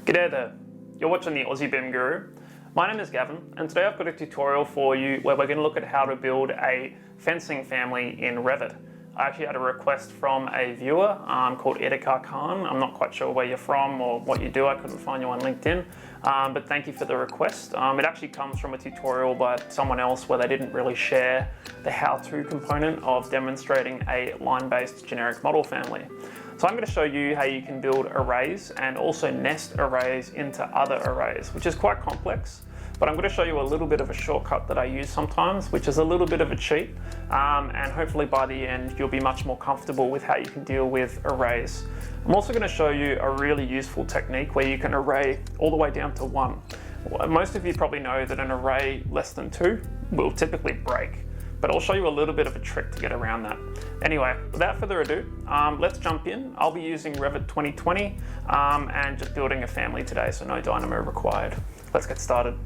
G'day there, you're watching the Aussie BIM Guru. My name is Gavin, and today I've got a tutorial for you where we're going to look at how to build a fencing family in Revit. I actually had a request from a viewer called Edikar Khan. I'm not quite sure where you're from or what you do. I couldn't find you on LinkedIn, but thank you for the request. It actually comes from a tutorial by someone else where they didn't really share the how-to component of demonstrating a line-based generic model family. So I'm going to show you how you can build arrays and also nest arrays into other arrays, which is quite complex. But I'm going to show you a little bit of a shortcut that I use sometimes, which is a little bit of a cheat. And hopefully by the end, you'll be much more comfortable with how you can deal with arrays. I'm also going to show you a really useful technique where you can array all the way down to 1. Most of you probably know that an array less than 2 will typically break, but I'll show you a little bit of a trick to get around that. Anyway, without further ado, let's jump in. I'll be using Revit 2020 and just building a family today, so no Dynamo required. Let's get started.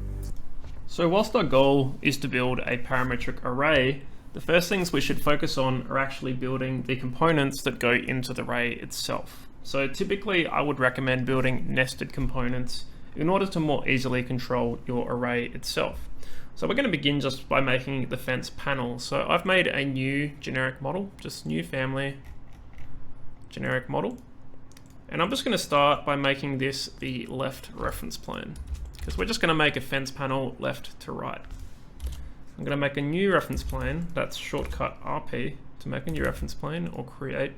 So whilst our goal is to build a parametric array, the first things we should focus on are actually building the components that go into the array itself. So typically I would recommend building nested components in order to more easily control your array itself. So we're going to begin just by making the fence panel. So I've made a new generic model, just new family, generic model. And I'm just going to start by making this the left reference plane, because we're just going to make a fence panel left to right. I'm going to make a new reference plane, that's shortcut RP to make a new reference plane or create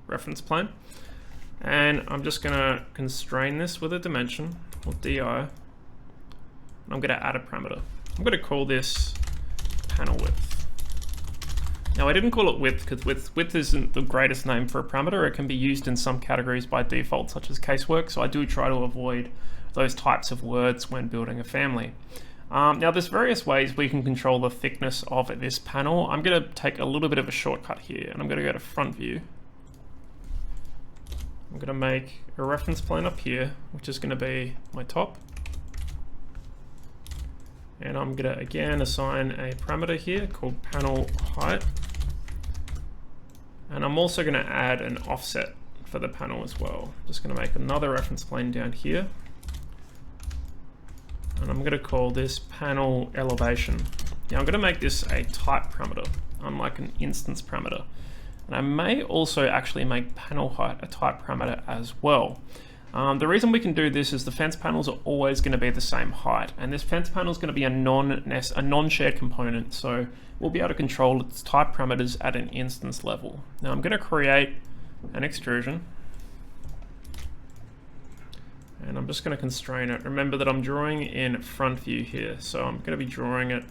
reference plane. And I'm just going to constrain this with a dimension, or DI. And I'm going to add a parameter. I'm going to call this panel width. Now I didn't call it width because width isn't the greatest name for a parameter. It can be used in some categories by default, such as casework, so I do try to avoid those types of words when building a family. Now there's various ways we can control the thickness of this panel. I'm going to take a little bit of a shortcut here, and I'm going to go to front view. I'm going to make a reference plane up here, which is going to be my top. And I'm going to again assign a parameter here called panel height. And I'm also going to add an offset for the panel as well. Just going to make another reference plane down here. And I'm going to call this panel elevation. Now I'm going to make this a type parameter, unlike an instance parameter. And I may also actually make panel height a type parameter as well. The reason we can do this is the fence panels are always going to be the same height, and this fence panel is going to be a non-shared component, so we'll be able to control its type parameters at an instance level. Now I'm going to create an extrusion, and I'm just going to constrain it. Remember that I'm drawing in front view here, so I'm going to be drawing it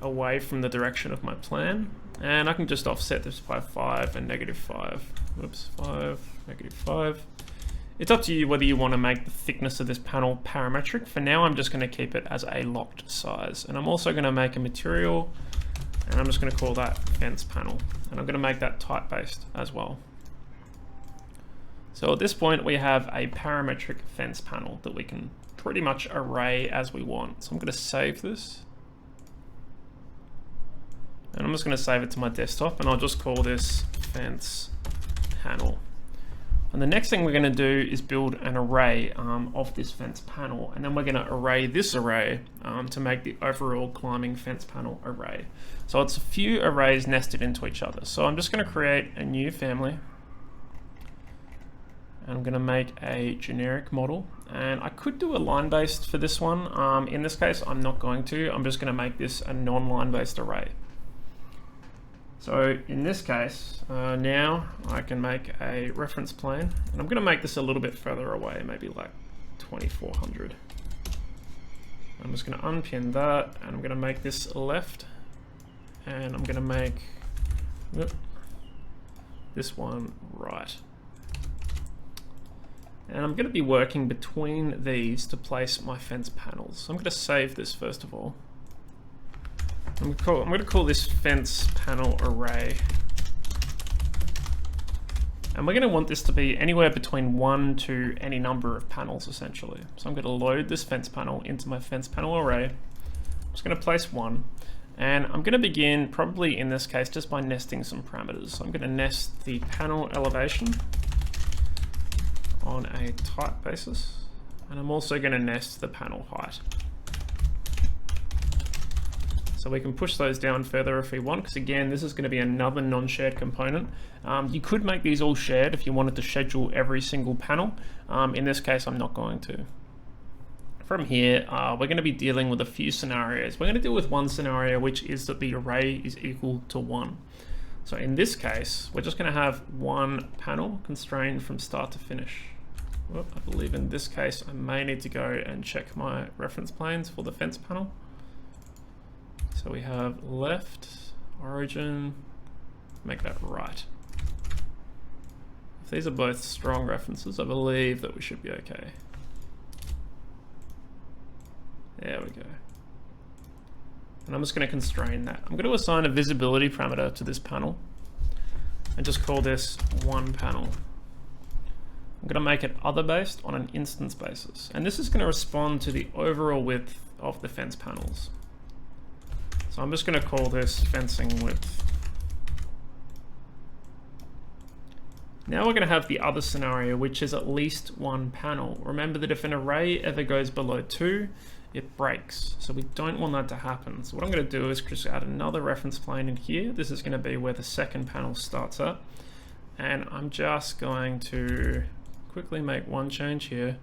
away from the direction of my plan, and I can just offset this by 5 and -5. Whoops, 5, -5. It's up to you whether you want to make the thickness of this panel parametric. For now, I'm just going to keep it as a locked size. And I'm also going to make a material, and I'm just going to call that fence panel. And I'm going to make that type-based as well. So at this point, we have a parametric fence panel that we can pretty much array as we want. So I'm going to save this. And I'm just going to save it to my desktop, and I'll just call this fence panel. And the next thing we're going to do is build an array of this fence panel, and then we're going to array this array to make the overall climbing fence panel array. So it's a few arrays nested into each other. So I'm just going to create a new family, and I'm going to make a generic model. And I could do a line-based for this one. In this case, I'm not going to. I'm just going to make this a non-line-based array. So in this case, now I can make a reference plane, and I'm going to make this a little bit further away, maybe like 2400. I'm just going to unpin that, and I'm going to make this left, and I'm going to make this one right. And I'm going to be working between these to place my fence panels. So I'm going to save this first of all. I'm going to call this fence panel array. And we're going to want this to be anywhere between 1 to any number of panels, essentially. So I'm going to load this fence panel into my fence panel array. I'm just going to place 1. And I'm going to begin, probably in this case, just by nesting some parameters. So I'm going to nest the panel elevation on a type basis. and I'm also going to nest the panel height. So we can push those down further if we want, because again, this is going to be another non-shared component. You could make these all shared if you wanted to schedule every single panel. In this case, I'm not going to. From here, we're going to be dealing with a few scenarios. We're going to deal with one scenario, which is that the array is equal to 1. So in this case, we're just going to have one panel constrained from start to finish. Well, I believe in this case, I may need to go and check my reference planes for the fence panel. So we have left, origin, make that right. If these are both strong references, I believe that we should be okay. There we go. And I'm just going to constrain that. I'm going to assign a visibility parameter to this panel and just call this one panel. I'm going to make it other based on an instance basis. And this is going to respond to the overall width of the fence panels. So I'm just going to call this fencing width. Now we're going to have the other scenario, which is at least one panel. Remember that if an array ever goes below 2, it breaks. So we don't want that to happen. So what I'm going to do is just add another reference plane in here. This is going to be where the second panel starts at. And I'm just going to quickly make one change here.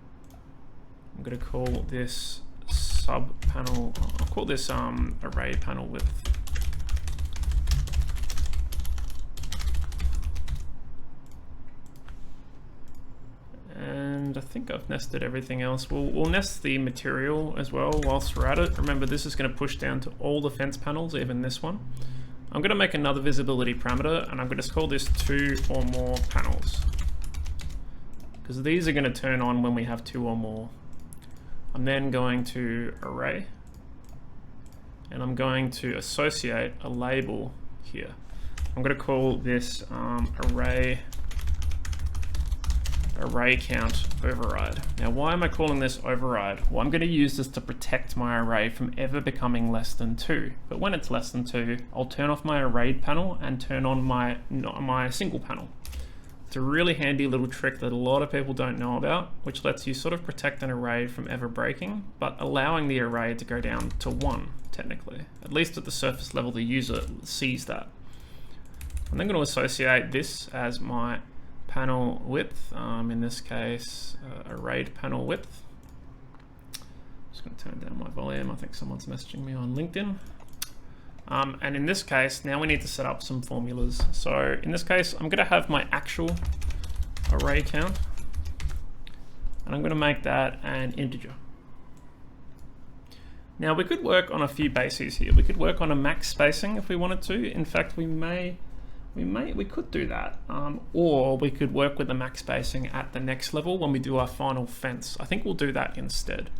I'm going to call this sub panel, I'll call this array panel width. And I think I've nested everything else. We'll nest the material as well whilst we're at it. Remember, this is going to push down to all the fence panels, even this one. I'm going to make another visibility parameter, and I'm going to call this 2 or more panels, because these are going to turn on when we have 2 or more. I'm then going to array, and I'm going to associate a label here. I'm going to call this array count override. Now, why am I calling this override? Well, I'm going to use this to protect my array from ever becoming less than 2. But when it's less than 2, I'll turn off my arrayed panel and turn on my single panel. It's a really handy little trick that a lot of people don't know about, which lets you sort of protect an array from ever breaking, but allowing the array to go down to 1, technically. At least at the surface level, the user sees that. I'm then going to associate this as my panel width, in this case, arrayed panel width. Just going to turn down my volume. I think someone's messaging me on LinkedIn. And in this case, now we need to set up some formulas. So in this case, I'm going to have my actual array count, and I'm going to make that an integer. Now we could work on a few bases here. We could work on a max spacing if we wanted to. In fact, we could do that, or we could work with the max spacing at the next level when we do our final fence. I think we'll do that instead.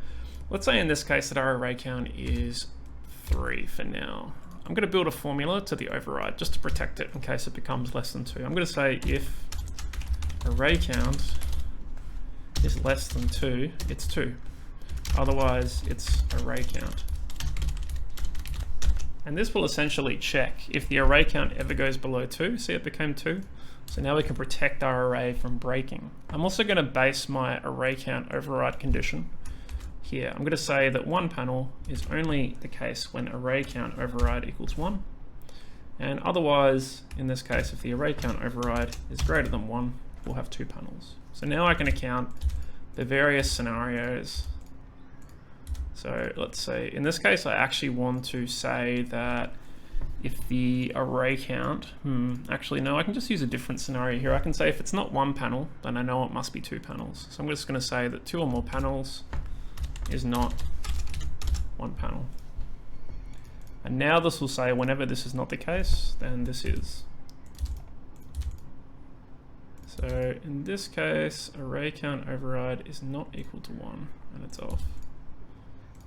Let's say in this case that our array count is 3 for now. I'm going to build a formula to the override just to protect it in case it becomes less than 2. I'm going to say if array count is less than 2, it's 2. Otherwise, it's array count. And this will essentially check if the array count ever goes below 2. See, it became 2. So now we can protect our array from breaking. I'm also going to base my array count override condition here. I'm going to say that one panel is only the case when array count override equals 1. And otherwise, in this case, if the array count override is greater than 1, we'll have 2 panels. So now I can account the various scenarios. So let's say, in this case, I actually want to say that if the array count, actually no, I can just use a different scenario here. I can say if it's not 1 panel, then I know it must be 2 panels. So I'm just going to say that 2 or more panels is not 1 panel. And now this will say whenever this is not the case, then this is. So in this case, array count override is not equal to 1, and it's off.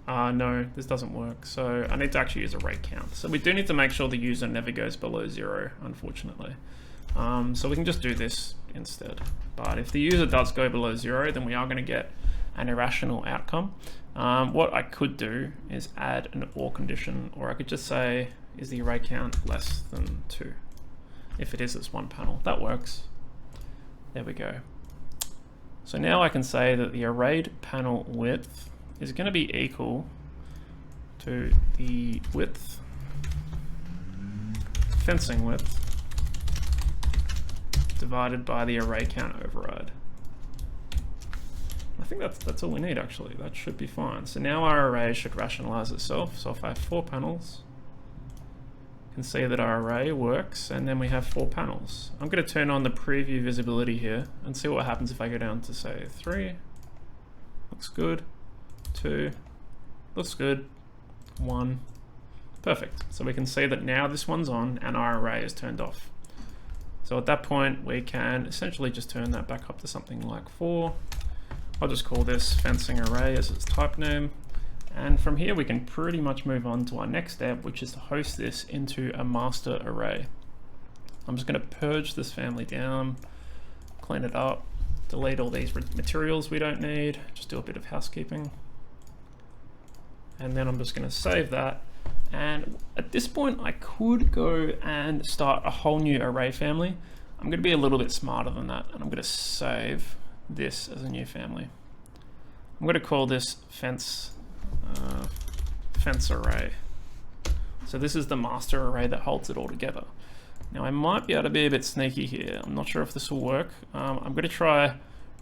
No, this doesn't work. So I need to actually use array count. So we do need to make sure the user never goes below 0, unfortunately. So we can just do this instead. But if the user does go below 0, then we are going to get an irrational outcome. What I could do is add an or condition, or I could just say, is the array count less than 2? If it is, it's 1 panel. That works. There we go. So now I can say that the arrayed panel width is going to be equal to the width, fencing width, divided by the array count override. I think that's all we need actually. That should be fine. So now our array should rationalize itself. So if I have 4 panels, you can see that our array works, and then we have 4 panels. I'm going to turn on the preview visibility here and see what happens if I go down to say 3. Looks good. 2. Looks good. 1. Perfect. So we can see that now this one's on and our array is turned off. So at that point we can essentially just turn that back up to something like 4. I'll just call this fencing array as its type name. And from here we can pretty much move on to our next step, which is to host this into a master array. I'm just going to purge this family down, clean it up, delete all these materials we don't need, just do a bit of housekeeping. And then I'm just going to save that. And at this point I could go and start a whole new array family. I'm going to be a little bit smarter than that, and I'm going to save this as a new family. I'm going to call this fence array. So this is the master array that holds it all together. Now I might be able to be a bit sneaky here. I'm not sure if this will work. I'm going to try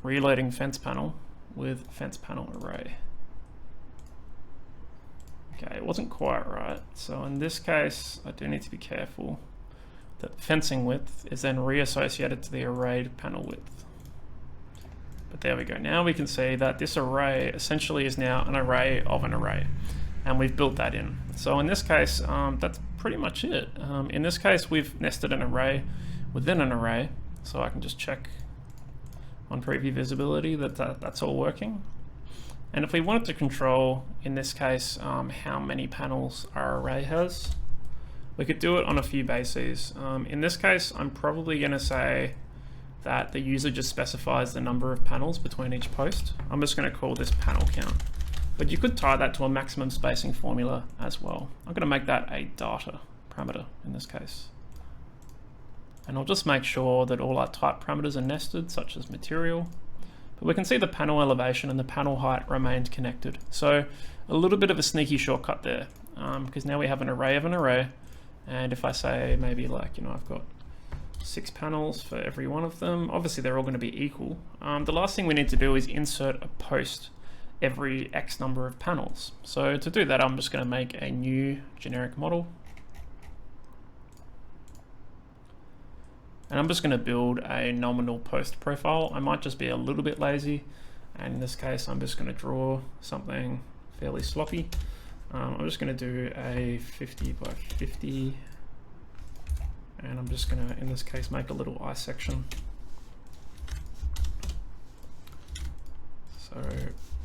reloading fence panel with fence panel array. Okay, it wasn't quite right. So in this case, I do need to be careful that fencing width is then reassociated to the arrayed panel width. But there we go. Now we can see that this array essentially is now an array of an array, and we've built that in. So in this case, that's pretty much it. In this case, we've nested an array within an array. So I can just check on preview visibility that that's all working. And if we wanted to control, in this case, how many panels our array has, we could do it on a few bases. In this case, I'm probably going to say that the user just specifies the number of panels between each post. I'm just going to call this panel count. But you could tie that to a maximum spacing formula as well. I'm going to make that a data parameter in this case. And I'll just make sure that all our type parameters are nested, such as material. But we can see the panel elevation and the panel height remained connected. So a little bit of a sneaky shortcut there, because now we have an array of an array. And if I say maybe like, I've got 6 panels for every one of them, obviously they're all going to be equal. The last thing we need to do is insert a post every X number of panels. So to do that, I'm just going to make a new generic model. And I'm just going to build a nominal post profile. I might just be a little bit lazy, and in this case I'm just going to draw something fairly sloppy. I'm just going to do a 50 by 50, and I'm just going to, in this case, make a little eye section. So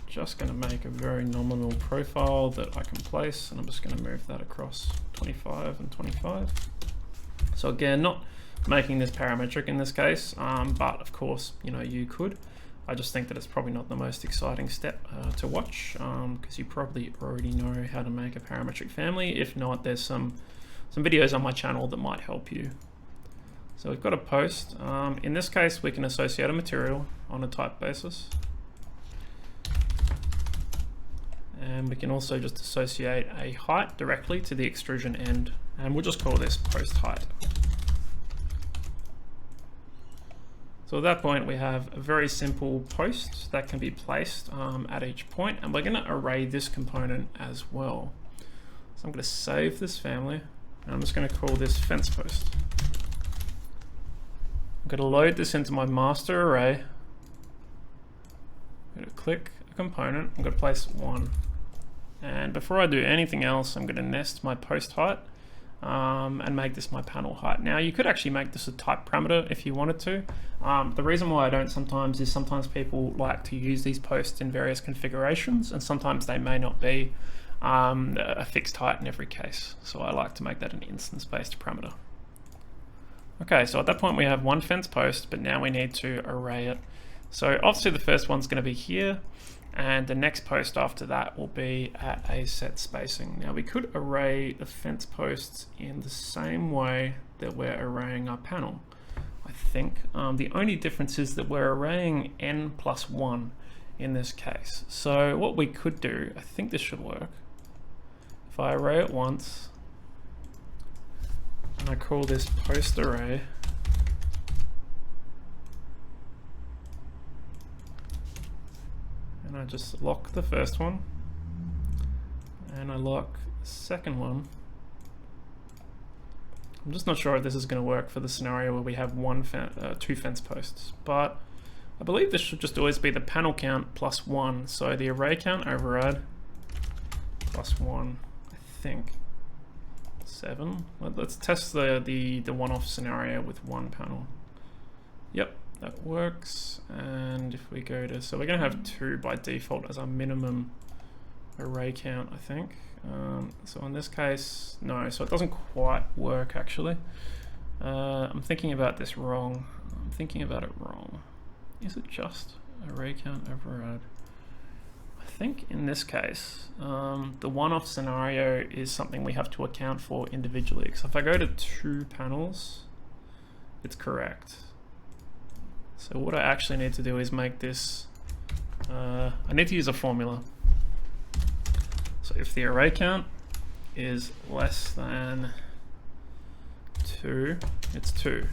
just going to make a very nominal profile that I can place, and I'm just going to move that across 25 and 25. So again, not making this parametric in this case, but of course, you could. I just think that it's probably not the most exciting step to watch, because you probably already know how to make a parametric family. If not, there's some videos on my channel that might help you. So we've got a post. In this case, we can associate a material on a type basis. And we can also just associate a height directly to the extrusion end, and we'll just call this post height. So at that point, we have a very simple post that can be placed at each point, and we're going to array this component as well. So I'm going to save this family, and I'm just going to call this fence post. I'm going to load this into my master array. I'm going to click a component. I'm going to place 1. And before I do anything else, I'm going to nest my post height and make this my panel height. Now you could actually make this a type parameter if you wanted to. The reason why I don't sometimes is sometimes people like to use these posts in various configurations, and sometimes they may not be a fixed height in every case. So I like to make that an instance-based parameter. Okay, so at that point we have one fence post, but now we need to array it. So obviously the first one's going to be here, and the next post after that will be at a set spacing. Now we could array the fence posts in the same way that we're arraying our panel. I think. The only difference is that we're arraying n plus 1 in this case. So what we could do, I think this should work. If I array it once, and I call this post array, and I just lock the first one, and I lock the second one. I'm just not sure if this is going to work for the scenario where we have two fence posts, but I believe this should just always be the panel count plus 1. So the array count override plus 1, I think 7. Let's test the one-off scenario with one panel. Yep, that works. And if we go to, so we're going to have 2 by default as our minimum array count, I think. So in this case, no, so it doesn't quite work actually. I'm thinking about this wrong. I'm thinking about it wrong. Is it just array count override? I think in this case, the one-off scenario is something we have to account for individually. So if I go to 2 panels, it's correct. So what I actually need to do is make this, I need to use a formula. So if the array count is less than 2, it's 2.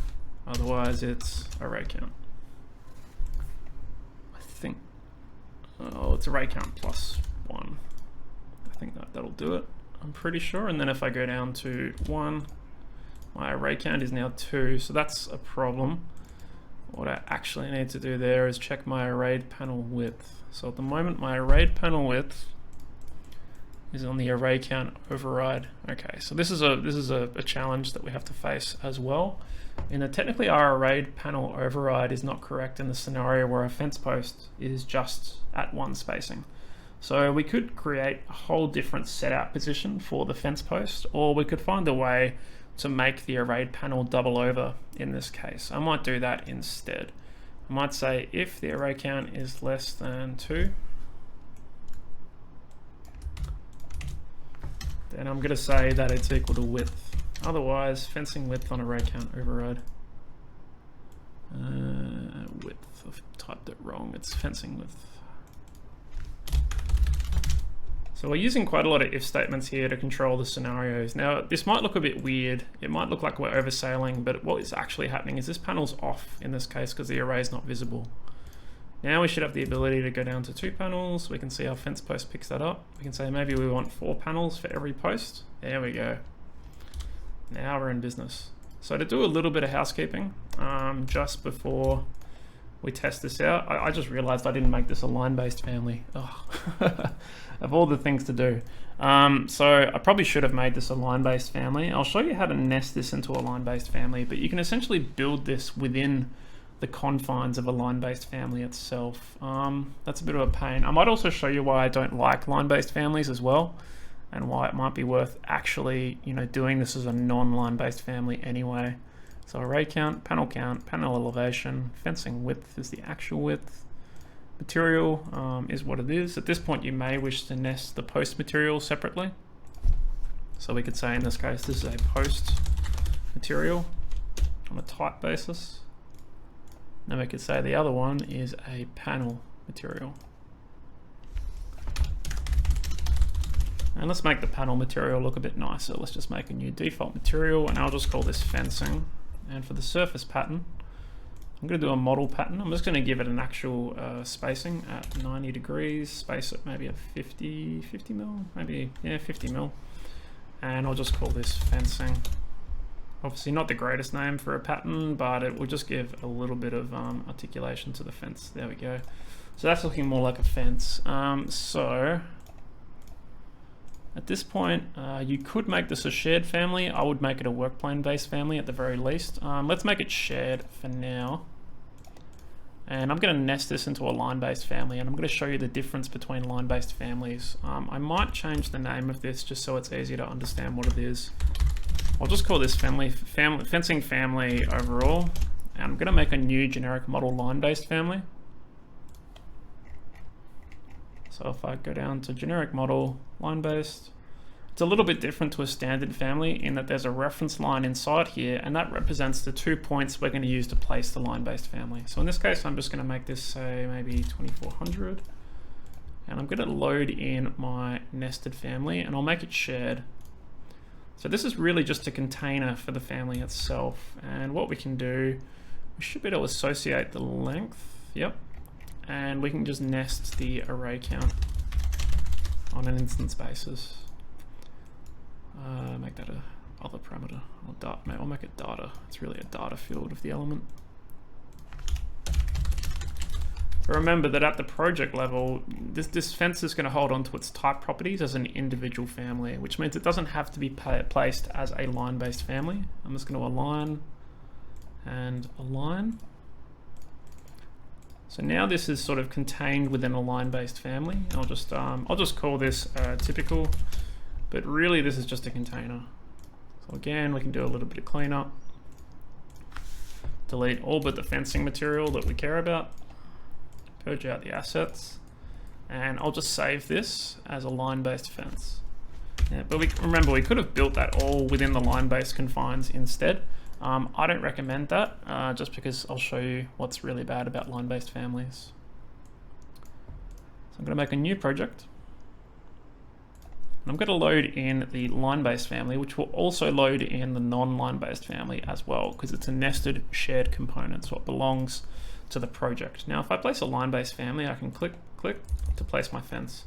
Otherwise it's array count. I think, oh, it's array count plus 1. I think that'll do it. I'm pretty sure. And then if I go down to 1, my array count is now 2. So that's a problem. What I actually need to do there is check my arrayed panel width. So at the moment my arrayed panel width is on the array count override. Okay, so this is a challenge that we have to face as well. In that technically our arrayed panel override is not correct in the scenario where a fence post is just at 1 spacing. So we could create a whole different setout position for the fence post, or we could find a way to make the arrayed panel double over in this case. I might do that instead. I might say if the array count is less than 2, then I'm going to say that it's equal to width. Otherwise, fencing width on array count override. Width, I've typed it wrong. It's fencing width. So we're using quite a lot of if statements here to control the scenarios. Now, this might look a bit weird. It might look like we're oversailing, but what is actually happening is this panel's off in this case because the array is not visible. Now we should have the ability to go down to 2 panels. We can see our fence post picks that up. We can say maybe we want 4 panels for every post. There we go. Now we're in business. So to do a little bit of housekeeping, just before we test this out, I just realized I didn't make this a line-based family. Oh. Of all the things to do. So I probably should have made this a line-based family. I'll show you how to nest this into a line-based family, but you can essentially build this within the confines of a line-based family itself. That's a bit of a pain. I might also show you why I don't like line-based families as well, and why it might be worth actually, doing this as a non-line-based family anyway. So array count, panel elevation, fencing width is the actual width, material is what it is. At this point, you may wish to nest the post material separately. So we could say in this case, this is a post material on a type basis. Then we could say the other one is a panel material. And let's make the panel material look a bit nicer. Let's just make a new default material, and I'll just call this fencing. And for the surface pattern, I'm going to do a model pattern. I'm just going to give it an actual spacing at 90 degrees, space it maybe at 50 mil, maybe, yeah, 50 mil. And I'll just call this fencing. Obviously not the greatest name for a pattern, but it will just give a little bit of articulation to the fence. There we go. So that's looking more like a fence. So at this point, you could make this a shared family. I would make it a work plane based family at the very least. Let's make it shared for now. And I'm going to nest this into a line-based family, and I'm going to show you the difference between line-based families. I might change the name of this just so it's easier to understand what it is. I'll just call this fencing family overall, and I'm going to make a new generic model line-based family. So if I go down to generic model line-based, It's a little bit different to a standard family in that there's a reference line inside here, and that represents the 2 points we're going to use to place the line-based family. So in this case, I'm just going to make this say maybe 2400, and I'm going to load in my nested family, and I'll make it shared. So this is really just a container for the family itself, and what we can do, we should be able to associate the length, yep, and we can just nest the array count on an instance basis. Make that a other parameter. I'll make it data. It's really a data field of the element. But remember that at the project level, this fence is going to hold on to its type properties as an individual family, which means it doesn't have to be placed as a line-based family. I'm just going to align and align. So now this is sort of contained within a line-based family. I'll just call this typical. But really this is just a container. So again, we can do a little bit of cleanup. Delete all but the fencing material that we care about. Purge out the assets. And I'll just save this as a line-based fence. Yeah, but remember, we could have built that all within the line-based confines instead. I don't recommend that, just because I'll show you what's really bad about line-based families. So I'm going to make a new project. I'm going to load in the line-based family, which will also load in the non-line-based family as well, because it's a nested shared component, so it belongs to the project. Now, if I place a line-based family, I can click to place my fence.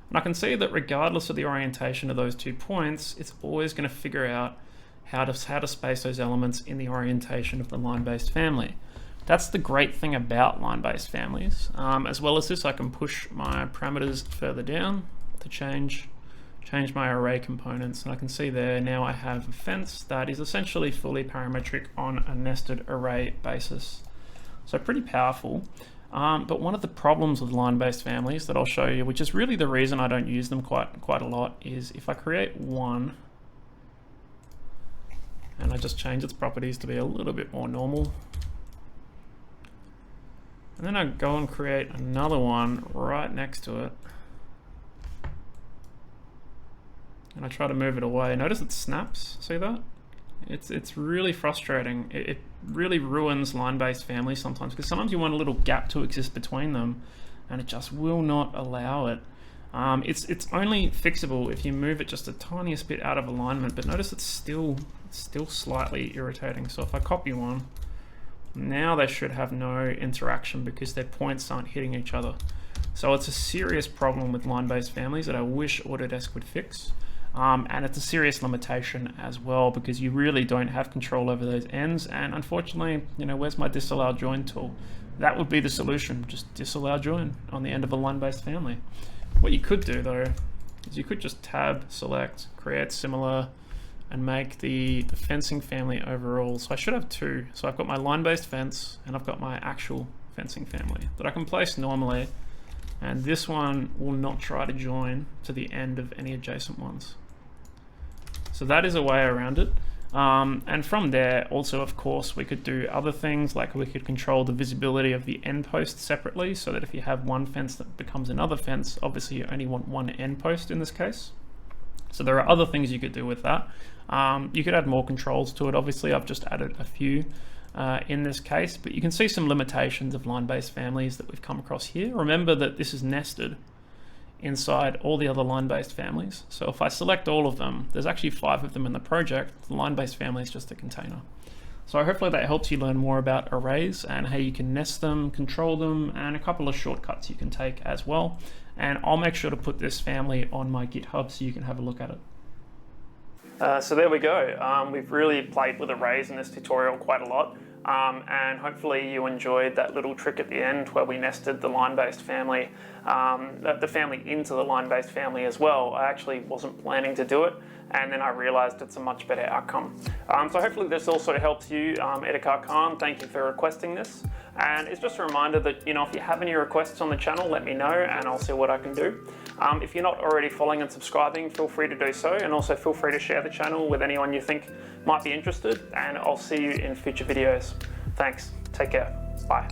And I can see that regardless of the orientation of those 2 points, it's always going to figure out how to space those elements in the orientation of the line-based family. That's the great thing about line-based families. As well as this, I can push my parameters further down to change my array components, and I can see there now I have a fence that is essentially fully parametric on a nested array basis. So pretty powerful. But one of the problems with line-based families that I'll show you, which is really the reason I don't use them quite a lot, is if I create one and I just change its properties to be a little bit more normal, and then I go and create another one right next to it, and I try to move it away. Notice it snaps, see that? It's really frustrating. It really ruins line-based families sometimes, because sometimes you want a little gap to exist between them, and it just will not allow it. It's only fixable if you move it just the tiniest bit out of alignment, but notice it's still slightly irritating. So if I copy one, now they should have no interaction because their points aren't hitting each other. So it's a serious problem with line-based families that I wish Autodesk would fix. And it's a serious limitation as well, because you really don't have control over those ends. And unfortunately, where's my disallow join tool? That would be the solution, just disallow join on the end of a line-based family. What you could do though, is you could just tab, select, create similar, and make the fencing family overall. So I should have two. So I've got my line-based fence, and I've got my actual fencing family that I can place normally. And this one will not try to join to the end of any adjacent ones. So that is a way around it. And from there, also, of course, we could do other things, like we could control the visibility of the end post separately, so that if you have one fence that becomes another fence, obviously you only want one end post in this case. So there are other things you could do with that. You could add more controls to it. Obviously, I've just added a few in this case, but you can see some limitations of line-based families that we've come across here. Remember that this is nested inside all the other line-based families. So if I select all of them, there's actually 5 of them in the project. The line-based family is just a container. So hopefully that helps you learn more about arrays and how you can nest them, control them, and a couple of shortcuts you can take as well. And I'll make sure to put this family on my GitHub so you can have a look at it. So there we go. We've really played with arrays in this tutorial quite a lot. And hopefully you enjoyed that little trick at the end where we nested the line-based family, the family into the line-based family as well. I actually wasn't planning to do it, and then I realized it's a much better outcome. So hopefully this also helps you, Edgar Khan. Thank you for requesting this. And it's just a reminder that, if you have any requests on the channel, let me know and I'll see what I can do. If you're not already following and subscribing, feel free to do so, and also feel free to share the channel with anyone you think might be interested, and I'll see you in future videos. Thanks, take care, bye.